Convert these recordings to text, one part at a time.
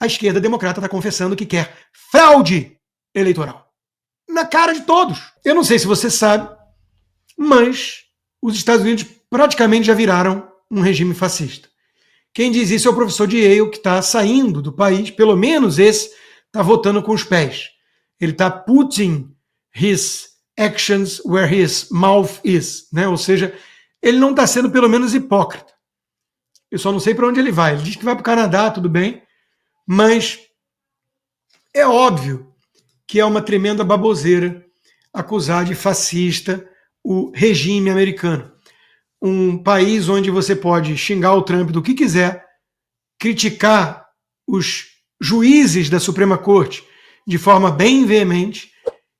a esquerda democrata está confessando que quer fraude eleitoral. Na cara de todos. Eu não sei se você sabe, mas os Estados Unidos praticamente já viraram um regime fascista. Quem diz isso é o professor de Yale, que está saindo do país, pelo menos esse está votando com os pés. Ele está putting his actions where his mouth is, né? Ou seja, ele não está sendo pelo menos hipócrita. Eu só não sei para onde ele vai. Ele diz que vai para o Canadá, tudo bem, mas é óbvio que é uma tremenda baboseira acusar de fascista o regime americano. Um país onde você pode xingar o Trump do que quiser, criticar os juízes da Suprema Corte de forma bem veemente,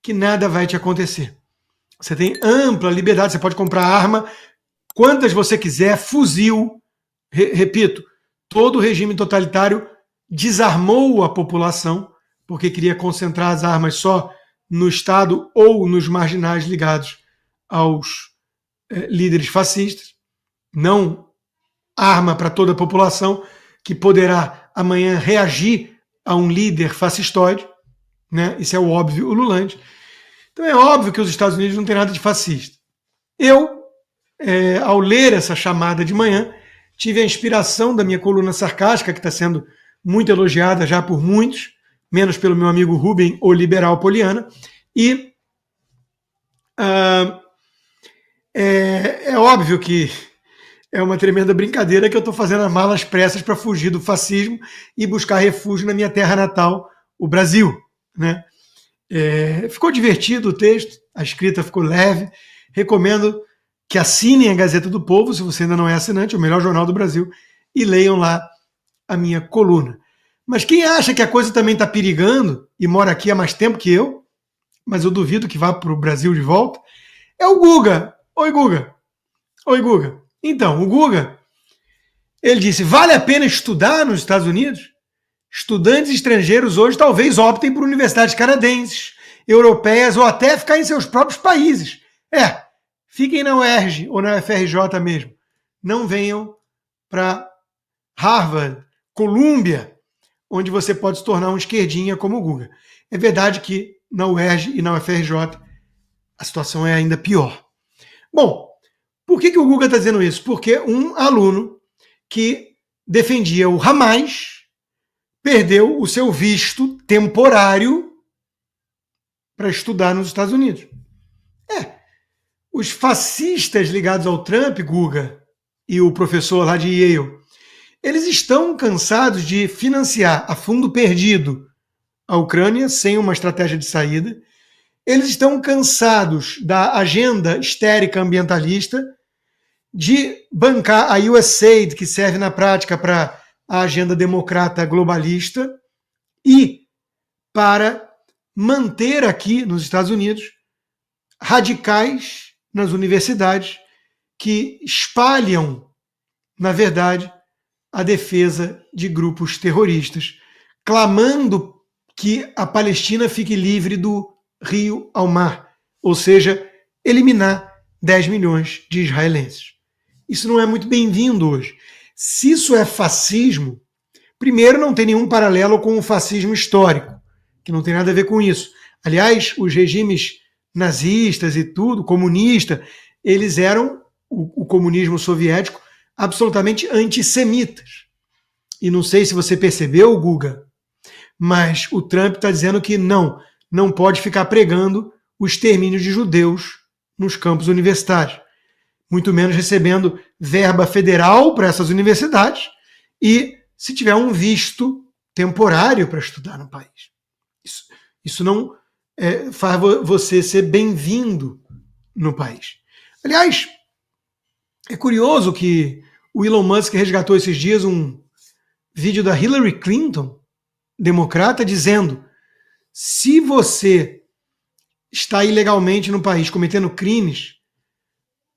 que nada vai te acontecer. Você tem ampla liberdade, você pode comprar arma, quantas você quiser, fuzil. Repito, todo regime totalitário desarmou a população porque queria concentrar as armas só no Estado ou nos marginais ligados aos líderes fascistas. Não arma para toda a população que poderá amanhã reagir a um líder fascistoide, né? Isso é o óbvio ululante. Então é óbvio que os Estados Unidos não têm nada de fascista. Eu, ao ler essa chamada de manhã, tive a inspiração da minha coluna sarcástica, que está sendo muito elogiada já por muitos, menos pelo meu amigo Rubem, o liberal Poliana, e é óbvio que é uma tremenda brincadeira que eu estou fazendo as malas pressas para fugir do fascismo e buscar refúgio na minha terra natal, o Brasil, né? Ficou divertido o texto, a escrita ficou leve. Recomendo que assinem a Gazeta do Povo, se você ainda não é assinante, o melhor jornal do Brasil, e leiam lá a minha coluna. Mas quem acha que a coisa também está perigando e mora aqui há mais tempo que eu, mas eu duvido que vá para o Brasil de volta, é o Guga. Oi, Guga. Oi, Guga. Então, o Guga, ele disse, vale a pena estudar nos Estados Unidos? Estudantes estrangeiros hoje talvez optem por universidades canadenses, europeias ou até ficar em seus próprios países. Fiquem na UERJ ou na UFRJ mesmo. Não venham para Harvard, Colômbia, onde você pode se tornar um esquerdinha como o Guga. É verdade que na UERJ e na UFRJ a situação é ainda pior. Bom, por que o Guga está dizendo isso? Porque um aluno que defendia o Hamas perdeu o seu visto temporário para estudar nos Estados Unidos. Os fascistas ligados ao Trump, Guga, e o professor lá de Yale, eles estão cansados de financiar a fundo perdido a Ucrânia sem uma estratégia de saída. Eles estão cansados da agenda histérica ambientalista, de bancar a USAID, que serve na prática para a agenda democrata globalista, e para manter aqui nos Estados Unidos radicais nas universidades que espalham, na verdade, a defesa de grupos terroristas, clamando que a Palestina fique livre do rio ao mar, ou seja, eliminar 10 milhões de israelenses. Isso não é muito bem-vindo hoje. Se isso é fascismo, primeiro não tem nenhum paralelo com o fascismo histórico, que não tem nada a ver com isso. Aliás, os regimes nazistas e tudo, comunista, eles eram, o comunismo soviético, absolutamente antissemitas. E não sei se você percebeu, Guga, mas o Trump está dizendo que não pode ficar pregando o extermínio de judeus nos campos universitários, muito menos recebendo verba federal para essas universidades e se tiver um visto temporário para estudar no país. Isso não faz você ser bem-vindo no país. Aliás, é curioso que o Elon Musk resgatou esses dias um vídeo da Hillary Clinton, democrata, dizendo: se você está ilegalmente no país cometendo crimes,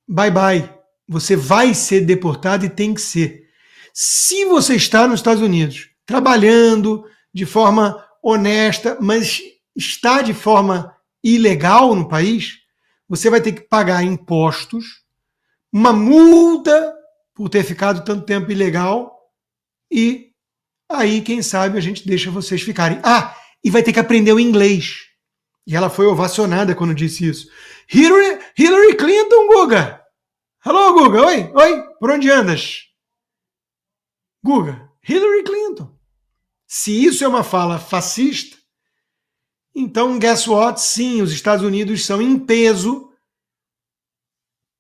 bye bye, você vai ser deportado e tem que ser. Se você está nos Estados Unidos trabalhando de forma honesta, mas está de forma ilegal no país, você vai ter que pagar impostos, uma multa por ter ficado tanto tempo ilegal e aí quem sabe a gente deixa vocês ficarem. Ah, e vai ter que aprender o inglês. E ela foi ovacionada quando disse isso. Hillary Clinton, Guga! Alô, Guga, oi, por onde andas? Guga, Hillary Clinton. Se isso é uma fala fascista, então, guess what? Sim, os Estados Unidos são em peso,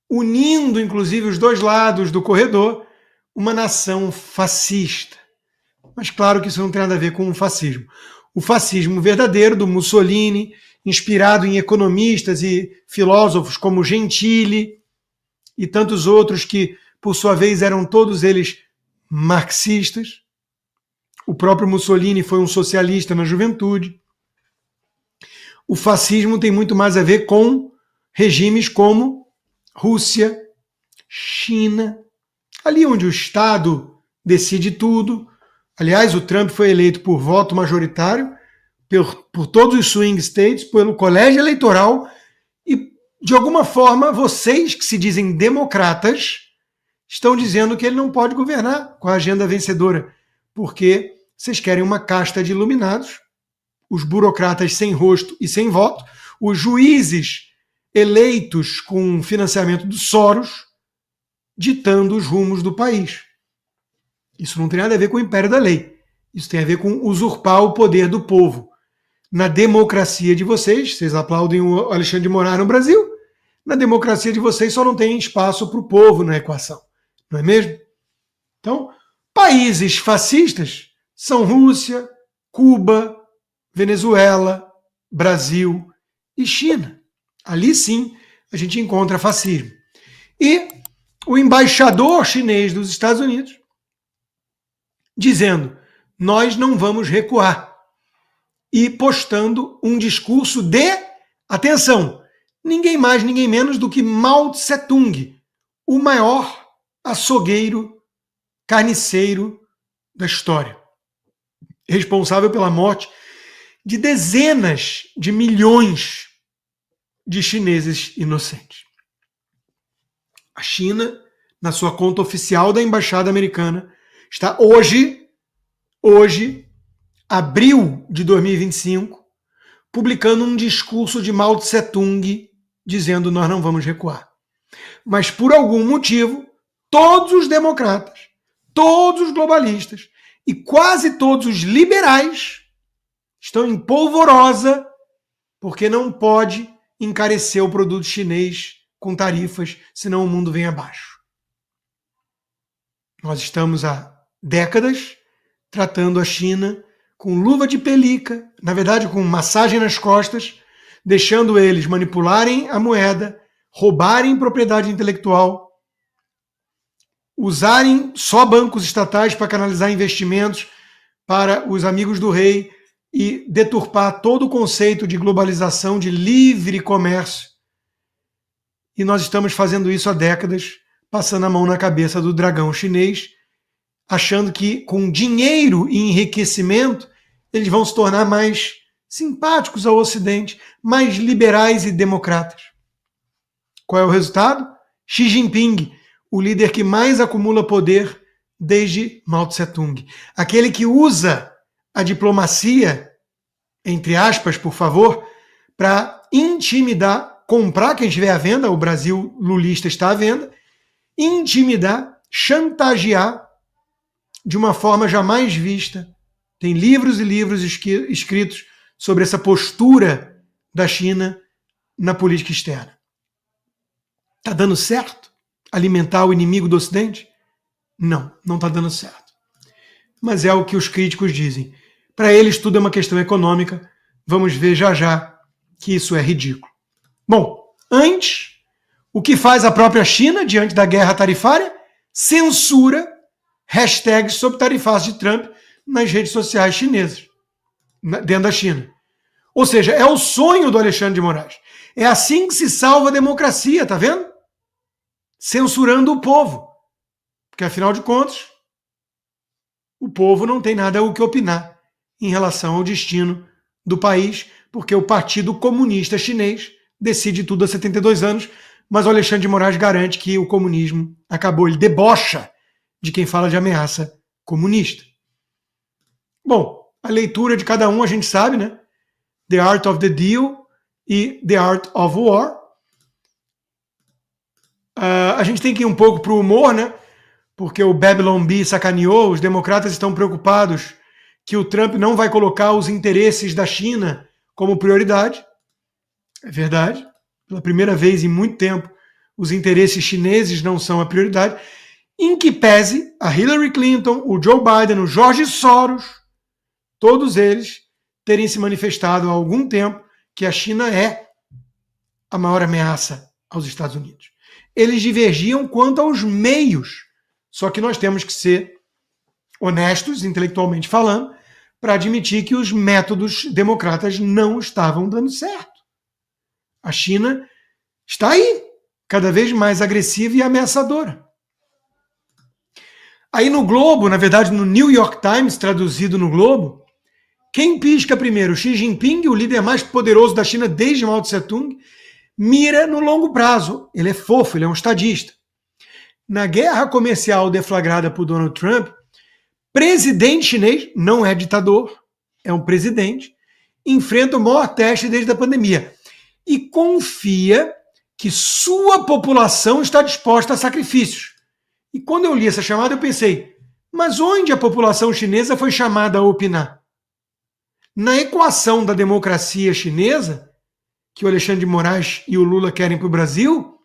unindo inclusive os dois lados do corredor, uma nação fascista. Mas claro que isso não tem nada a ver com o fascismo. O fascismo verdadeiro do Mussolini, inspirado em economistas e filósofos como Gentili e tantos outros que, por sua vez, eram todos eles marxistas. O próprio Mussolini foi um socialista na juventude. O fascismo tem muito mais a ver com regimes como Rússia, China, ali onde o Estado decide tudo. Aliás, o Trump foi eleito por voto majoritário, por todos os swing states, pelo colégio eleitoral, e, de alguma forma, vocês que se dizem democratas estão dizendo que ele não pode governar com a agenda vencedora, porque vocês querem uma casta de iluminados, os burocratas sem rosto e sem voto, os juízes eleitos com financiamento do Soros, ditando os rumos do país. Isso não tem nada a ver com o império da lei. Isso tem a ver com usurpar o poder do povo. Na democracia de vocês aplaudem o Alexandre de Moraes no Brasil, na democracia de vocês só não tem espaço para o povo na equação. Não é mesmo? Então, países fascistas são Rússia, Cuba, Venezuela, Brasil e China. Ali sim a gente encontra fascismo. E o embaixador chinês dos Estados Unidos dizendo: nós não vamos recuar. E postando um discurso de, atenção, ninguém mais, ninguém menos do que Mao Tse-tung, o maior açougueiro, carniceiro da história, responsável pela morte de dezenas de milhões de chineses inocentes. A China, na sua conta oficial da Embaixada Americana, está hoje, abril de 2025, publicando um discurso de Mao Tse-tung dizendo: nós não vamos recuar. Mas por algum motivo, todos os democratas, todos os globalistas e quase todos os liberais estão em polvorosa porque não pode encarecer o produto chinês com tarifas, senão o mundo vem abaixo. Nós estamos há décadas tratando a China com luva de pelica, na verdade com massagem nas costas, deixando eles manipularem a moeda, roubarem propriedade intelectual, usarem só bancos estatais para canalizar investimentos para os amigos do rei e deturpar todo o conceito de globalização, de livre comércio. E nós estamos fazendo isso há décadas, passando a mão na cabeça do dragão chinês, achando que com dinheiro e enriquecimento eles vão se tornar mais simpáticos ao Ocidente, mais liberais e democratas. Qual é o resultado? Xi Jinping, o líder que mais acumula poder desde Mao Tse-tung. Aquele que usa a diplomacia, entre aspas, por favor, para intimidar, comprar quem estiver à venda, o Brasil lulista está à venda, intimidar, chantagear de uma forma jamais vista. Tem livros e livros escritos sobre essa postura da China na política externa. Está dando certo alimentar o inimigo do Ocidente? Não, não está dando certo. Mas é o que os críticos dizem. Para eles tudo é uma questão econômica. Vamos ver já já que isso é ridículo. Bom, antes, o que faz a própria China diante da guerra tarifária? Censura hashtags sobre tarifaço de Trump nas redes sociais chinesas, dentro da China. Ou seja, é o sonho do Alexandre de Moraes. É assim que se salva a democracia, tá vendo? Censurando o povo. Porque, afinal de contas, o povo não tem nada o que opinar em relação ao destino do país, porque o Partido Comunista Chinês decide tudo há 72 anos, mas o Alexandre de Moraes garante que o comunismo acabou. Ele debocha de quem fala de ameaça comunista. Bom, a leitura de cada um a gente sabe, né? The Art of the Deal e The Art of War. A gente tem que ir um pouco para o humor, né? Porque o Babylon Bee sacaneou, os democratas estão preocupados que o Trump não vai colocar os interesses da China como prioridade. É verdade. Pela primeira vez em muito tempo, os interesses chineses não são a prioridade. Em que pese a Hillary Clinton, o Joe Biden, o George Soros, todos eles terem se manifestado há algum tempo que a China é a maior ameaça aos Estados Unidos. Eles divergiam quanto aos meios, só que nós temos que ser honestos, intelectualmente falando, para admitir que os métodos democratas não estavam dando certo. A China está aí, cada vez mais agressiva e ameaçadora. Aí no Globo, na verdade no New York Times, traduzido no Globo, quem pisca primeiro? Xi Jinping, o líder mais poderoso da China desde Mao Tse-tung, mira no longo prazo. Ele é fofo, ele é um estadista. Na guerra comercial deflagrada por Donald Trump, presidente chinês, não é ditador, é um presidente, enfrenta o maior teste desde a pandemia e confia que sua população está disposta a sacrifícios. E quando eu li essa chamada, eu pensei, mas onde a população chinesa foi chamada a opinar? Na equação da democracia chinesa, que o Alexandre de Moraes e o Lula querem para o Brasil,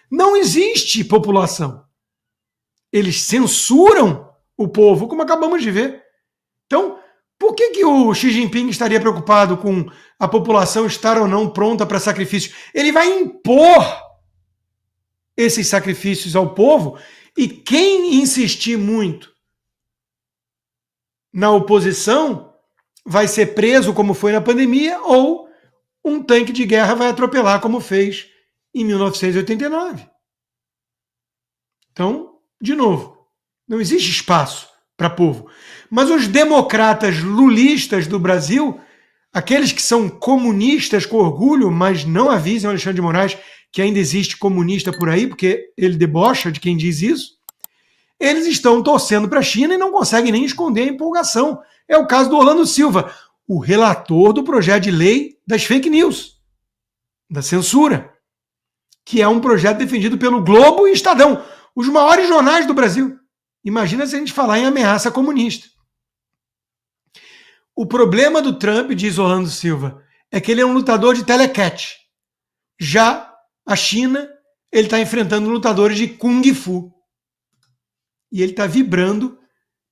não existe população. Eles censuram o povo, como acabamos de ver. Então, por que o Xi Jinping estaria preocupado com a população estar ou não pronta para sacrifício? Ele vai impor esses sacrifícios ao povo e quem insistir muito na oposição vai ser preso, como foi na pandemia, ou um tanque de guerra vai atropelar, como fez em 1989. Então, de novo, não existe espaço para povo. Mas os democratas lulistas do Brasil, aqueles que são comunistas com orgulho, mas não avisam Alexandre de Moraes que ainda existe comunista por aí, porque ele debocha de quem diz isso, eles estão torcendo para a China e não conseguem nem esconder a empolgação. É o caso do Orlando Silva, o relator do projeto de lei das fake news, da censura, que é um projeto defendido pelo Globo e Estadão, os maiores jornais do Brasil. Imagina se a gente falar em ameaça comunista. O problema do Trump, diz Orlando Silva, é que ele é um lutador de telecat. Já a China, ele está enfrentando lutadores de Kung Fu. E ele está vibrando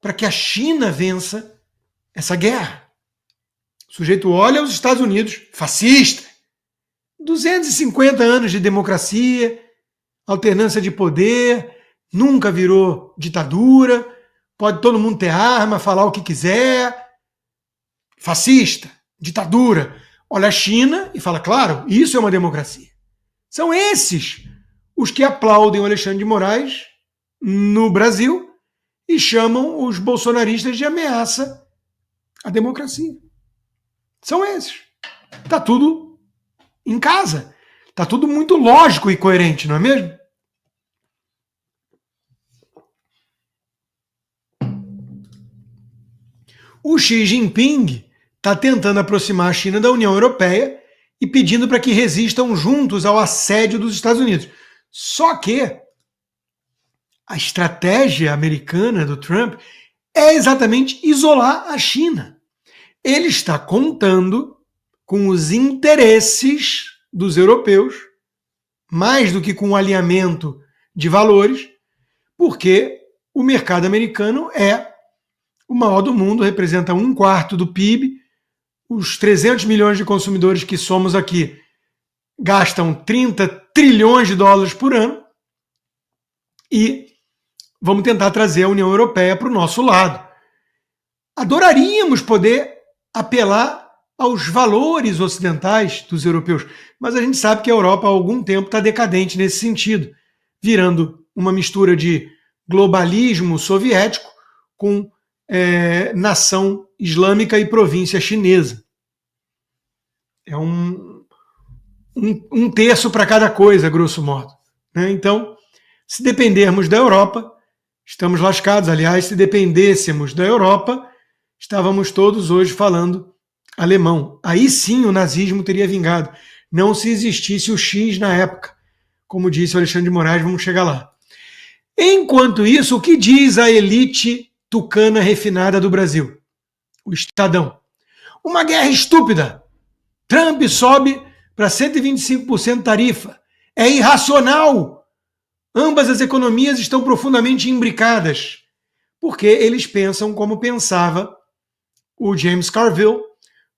para que a China vença essa guerra. O sujeito olha os Estados Unidos, fascista, 250 anos de democracia, alternância de poder, nunca virou ditadura, pode todo mundo ter arma, falar o que quiser, fascista, ditadura. Olha a China e fala, claro, isso é uma democracia. São esses os que aplaudem o Alexandre de Moraes no Brasil e chamam os bolsonaristas de ameaça à democracia. São esses. Está tudo em casa. Está tudo muito lógico e coerente, não é mesmo? O Xi Jinping está tentando aproximar a China da União Europeia e pedindo para que resistam juntos ao assédio dos Estados Unidos. Só que a estratégia americana do Trump é exatamente isolar a China. Ele está contando com os interesses dos europeus, mais do que com o alinhamento de valores, porque o mercado americano é o maior do mundo, representa 1/4 do PIB, os 300 milhões de consumidores que somos aqui gastam 30 trilhões de dólares por ano e vamos tentar trazer a União Europeia para o nosso lado. Adoraríamos poder apelar aos valores ocidentais dos europeus, mas a gente sabe que a Europa há algum tempo está decadente nesse sentido, virando uma mistura de globalismo soviético com nação islâmica e província chinesa. É um terço para cada coisa, grosso modo. Né? Então, se dependermos da Europa, estamos lascados. Aliás, se dependêssemos da Europa, estávamos todos hoje falando alemão. Aí sim o nazismo teria vingado. Não se existisse o X na época. Como disse o Alexandre de Moraes, vamos chegar lá. Enquanto isso, o que diz a elite tucana refinada do Brasil? O Estadão. Uma guerra estúpida. Trump sobe para 125% tarifa. É irracional. Ambas as economias estão profundamente imbricadas. Porque eles pensam como pensava o James Carville,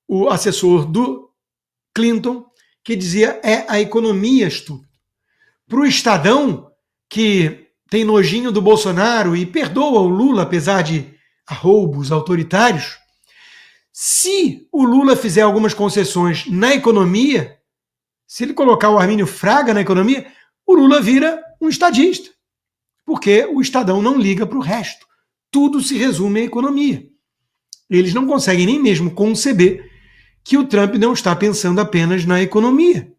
o assessor do Clinton, que dizia é a economia estúpida. Para o Estadão, que tem nojinho do Bolsonaro e perdoa o Lula, apesar de arroubos autoritários, se o Lula fizer algumas concessões na economia, se ele colocar o Armínio Fraga na economia, o Lula vira um estadista. Porque o Estadão não liga para o resto. Tudo se resume à economia. Eles não conseguem nem mesmo conceber que o Trump não está pensando apenas na economia.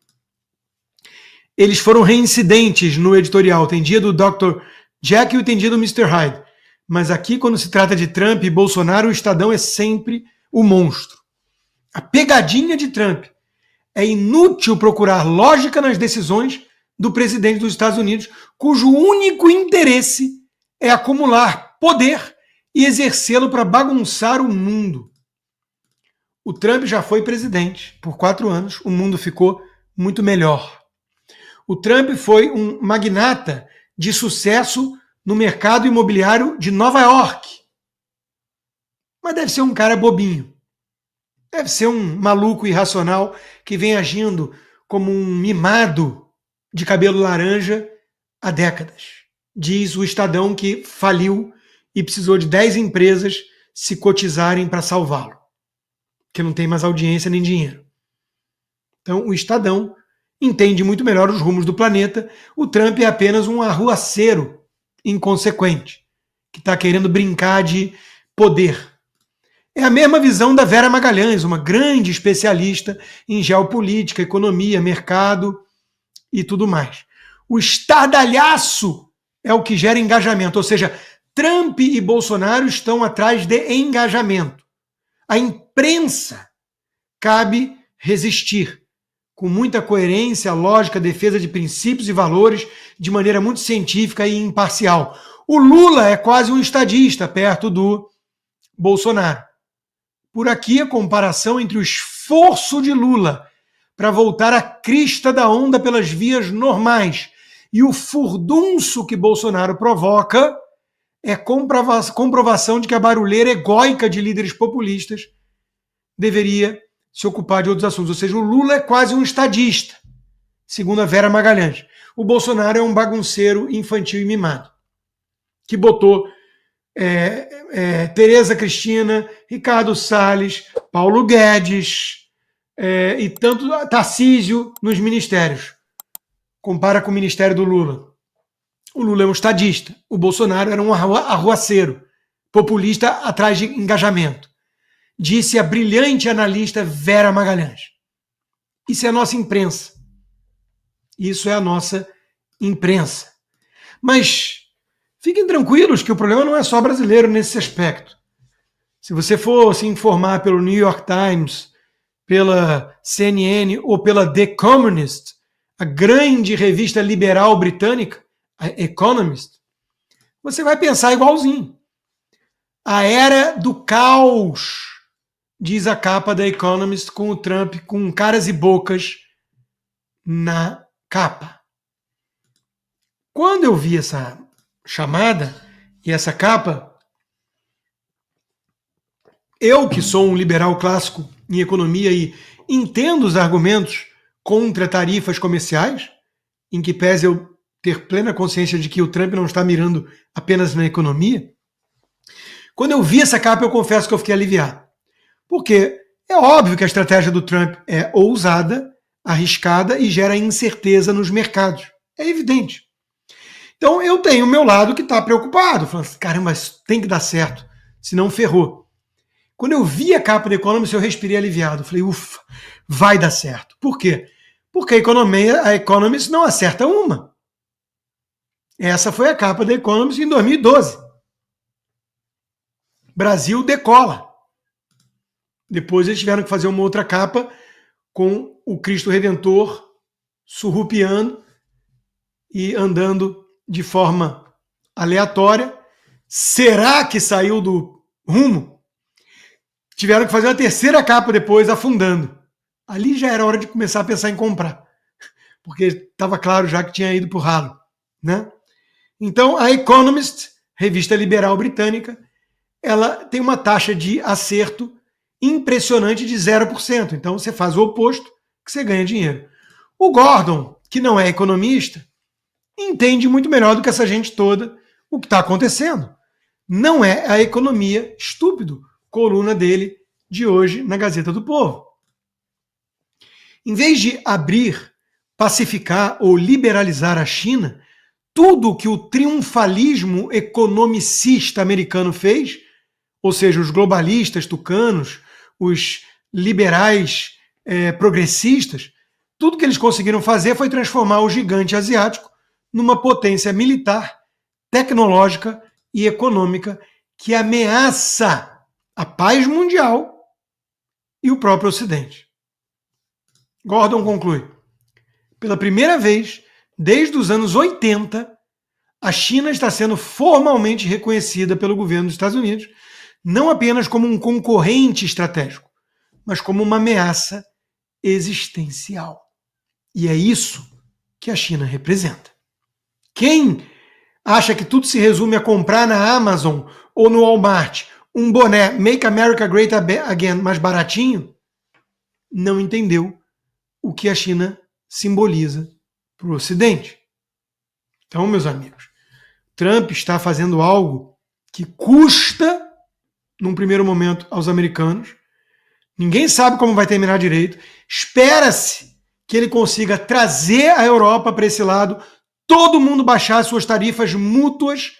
Eles foram reincidentes no editorial. Tem dia do Dr. Jekyll e tem dia do Mr. Hyde. Mas aqui, quando se trata de Trump e Bolsonaro, o Estadão é sempre o monstro. A pegadinha de Trump. É inútil procurar lógica nas decisões do presidente dos Estados Unidos, cujo único interesse é acumular poder e exercê-lo para bagunçar o mundo. O Trump já foi presidente por 4 anos, o mundo ficou muito melhor. O Trump foi um magnata de sucesso no mercado imobiliário de Nova York. Mas deve ser um cara bobinho. Deve ser um maluco irracional que vem agindo como um mimado de cabelo laranja há décadas. Diz o Estadão que faliu e precisou de 10 empresas se cotizarem para salvá-lo, que não tem mais audiência nem dinheiro. Então o Estadão entende muito melhor os rumos do planeta. O Trump é apenas um arruaceiro inconsequente, que está querendo brincar de poder. É a mesma visão da Vera Magalhães, uma grande especialista em geopolítica, economia, mercado e tudo mais. O estardalhaço é o que gera engajamento, ou seja, Trump e Bolsonaro estão atrás de engajamento. A imprensa cabe resistir com muita coerência, lógica, defesa de princípios e valores de maneira muito científica e imparcial. O Lula é quase um estadista perto do Bolsonaro. Por aqui a comparação entre o esforço de Lula para voltar à crista da onda pelas vias normais e o furdunço que Bolsonaro provoca é comprovação de que a barulheira egóica de líderes populistas deveria se ocupar de outros assuntos. Ou seja, o Lula é quase um estadista, segundo a Vera Magalhães. O Bolsonaro é um bagunceiro infantil e mimado, que botou Tereza Cristina, Ricardo Salles, Paulo Guedes e tanto Tarcísio nos ministérios. Compara com o ministério do Lula. O Lula é um estadista. O Bolsonaro era um arruaceiro, populista atrás de engajamento. Disse a brilhante analista Vera Magalhães. Isso é a nossa imprensa. Isso é a nossa imprensa. Mas fiquem tranquilos que o problema não é só brasileiro nesse aspecto. Se você for se informar pelo New York Times, pela CNN ou pela The Economist, a grande revista liberal britânica, a Economist, você vai pensar igualzinho. A era do caos, diz a capa da Economist, com o Trump com caras e bocas na capa. Quando eu vi essa chamada e essa capa, eu que sou um liberal clássico em economia e entendo os argumentos contra tarifas comerciais, em que pese eu ter plena consciência de que o Trump não está mirando apenas na economia, quando eu vi essa capa eu confesso que eu fiquei aliviado. Porque é óbvio que a estratégia do Trump é ousada, arriscada e gera incerteza nos mercados. É evidente. Então eu tenho o meu lado que está preocupado, falando assim, caramba, isso tem que dar certo, senão ferrou. Quando eu vi a capa da Economist, eu respirei aliviado. Falei, ufa, vai dar certo. Por quê? Porque a Economist não acerta uma. Essa foi a capa da Economist em 2012. Brasil decola. Depois eles tiveram que fazer uma outra capa com o Cristo Redentor surrupiando e andando de forma aleatória. Será que saiu do rumo? Tiveram que fazer uma terceira capa depois, afundando. Ali já era hora de começar a pensar em comprar, porque estava claro já que tinha ido para o ralo, né? Então, a Economist, revista liberal britânica, ela tem uma taxa de acerto impressionante de 0%. Então, você faz o oposto, que você ganha dinheiro. O Gordon, que não é economista, entende muito melhor do que essa gente toda o que está acontecendo. Não é a economia estúpido, coluna dele de hoje na Gazeta do Povo. Em vez de abrir, pacificar ou liberalizar a China, tudo que o triunfalismo economicista americano fez, ou seja, os globalistas tucanos, os liberais progressistas, tudo que eles conseguiram fazer foi transformar o gigante asiático numa potência militar, tecnológica e econômica que ameaça a paz mundial e o próprio Ocidente. Gordon conclui: pela primeira vez, desde os anos 80, a China está sendo formalmente reconhecida pelo governo dos Estados Unidos, não apenas como um concorrente estratégico, mas como uma ameaça existencial. E é isso que a China representa. Quem acha que tudo se resume a comprar na Amazon ou no Walmart um boné Make America Great Again mais baratinho, não entendeu o que a China simboliza para o Ocidente. Então, meus amigos, Trump está fazendo algo que custa, num primeiro momento, aos americanos. Ninguém sabe como vai terminar direito. Espera-se que ele consiga trazer a Europa para esse lado, todo mundo baixar suas tarifas mútuas,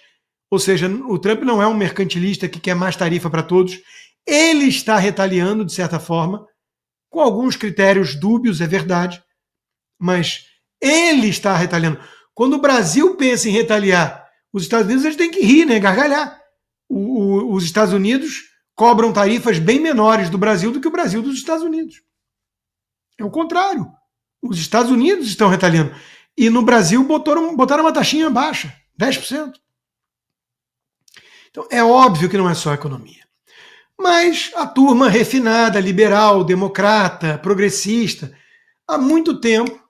ou seja, o Trump não é um mercantilista que quer mais tarifa para todos, ele está retaliando, de certa forma, com alguns critérios dúbios, é verdade, mas ele está retaliando. Quando o Brasil pensa em retaliar, os Estados Unidos eles têm que rir, né, gargalhar. Os Estados Unidos cobram tarifas bem menores do Brasil do que o Brasil dos Estados Unidos. É o contrário. Os Estados Unidos estão retaliando. E no Brasil botaram uma taxinha baixa, 10%. Então é óbvio que não é só a economia. Mas a turma refinada, liberal, democrata, progressista, há muito tempo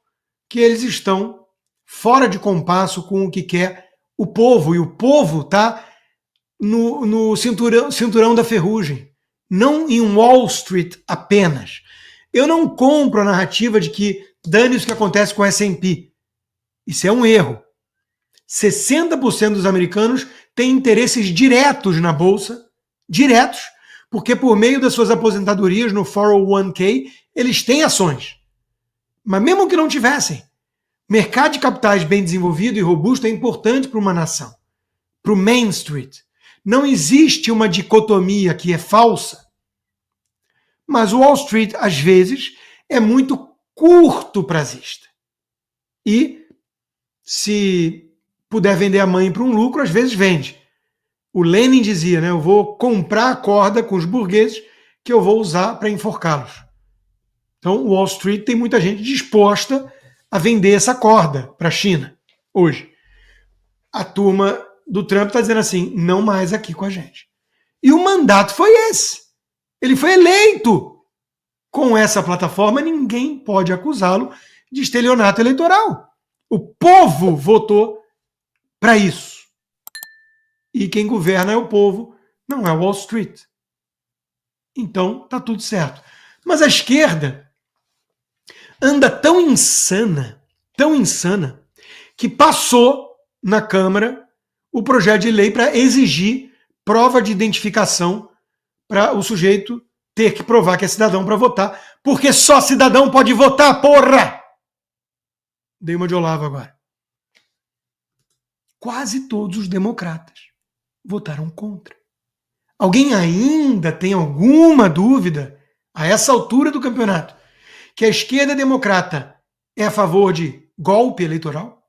que eles estão fora de compasso com o que quer o povo. E o povo está no cinturão da ferrugem, não em Wall Street apenas. Eu não compro a narrativa de que dane-se o que acontece com o S&P. Isso é um erro. 60% dos americanos têm interesses diretos na bolsa, diretos, porque por meio das suas aposentadorias no 401k, eles têm ações. Mas mesmo que não tivessem, mercado de capitais bem desenvolvido e robusto é importante para uma nação, para o Main Street. Não existe uma dicotomia que é falsa. Mas o Wall Street, às vezes, é muito curto prazista. E se puder vender a mãe para um lucro, às vezes vende. O Lenin dizia, né, eu vou comprar a corda com os burgueses que eu vou usar para enforcá-los. Então, o Wall Street tem muita gente disposta a vender essa corda para a China hoje. A turma do Trump está dizendo assim, não mais aqui com a gente. E o mandato foi esse. Ele foi eleito. Com essa plataforma, ninguém pode acusá-lo de estelionato eleitoral. O povo votou para isso. E quem governa é o povo, não é Wall Street. Então, tá tudo certo. Mas a esquerda anda tão insana, que passou na Câmara o projeto de lei para exigir prova de identificação para o sujeito ter que provar que é cidadão para votar, porque só cidadão pode votar, porra! Dei uma de Olavo agora. Quase todos os democratas votaram contra. Alguém ainda tem alguma dúvida, a essa altura do campeonato, que a esquerda democrata é a favor de golpe eleitoral?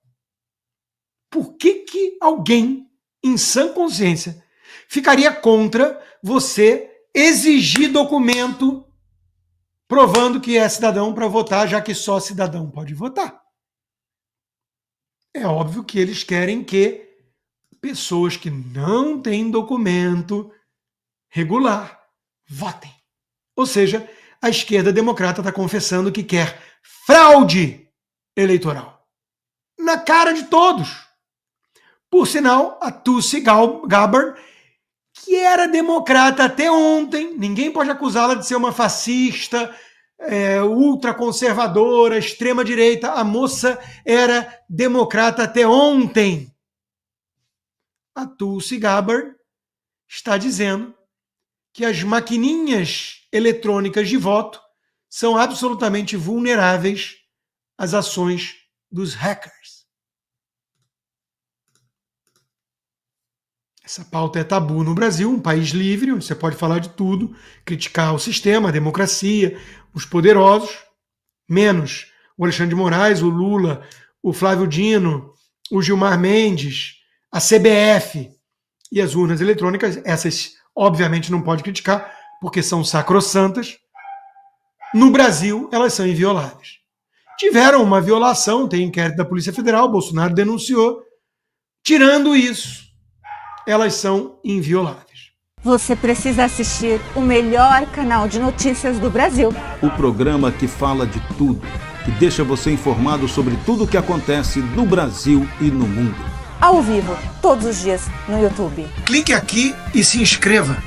Por que alguém, em sã consciência, ficaria contra você exigir documento provando que é cidadão para votar, já que só cidadão pode votar. É óbvio que eles querem que pessoas que não têm documento regular votem. Ou seja, a esquerda democrata está confessando que quer fraude eleitoral. Na cara de todos. Por sinal, a Tulsi Gabbard, que era democrata até ontem, ninguém pode acusá-la de ser uma fascista, ultraconservadora, extrema-direita. A moça era democrata até ontem. A Tulsi Gabbard está dizendo que as maquininhas eletrônicas de voto são absolutamente vulneráveis às ações dos hackers. Essa pauta é tabu no Brasil, um país livre, onde você pode falar de tudo, criticar o sistema, a democracia, os poderosos, menos o Alexandre de Moraes, o Lula, o Flávio Dino, o Gilmar Mendes, a CBF e as urnas eletrônicas. Essas, obviamente, não pode criticar, porque são sacrossantas. No Brasil, elas são invioláveis. Tiveram uma violação, tem inquérito da Polícia Federal, Bolsonaro denunciou. Tirando isso, elas são invioláveis. Você precisa assistir o melhor canal de notícias do Brasil. O programa que fala de tudo, que deixa você informado sobre tudo o que acontece no Brasil e no mundo. Ao vivo, todos os dias, no YouTube. Clique aqui e se inscreva.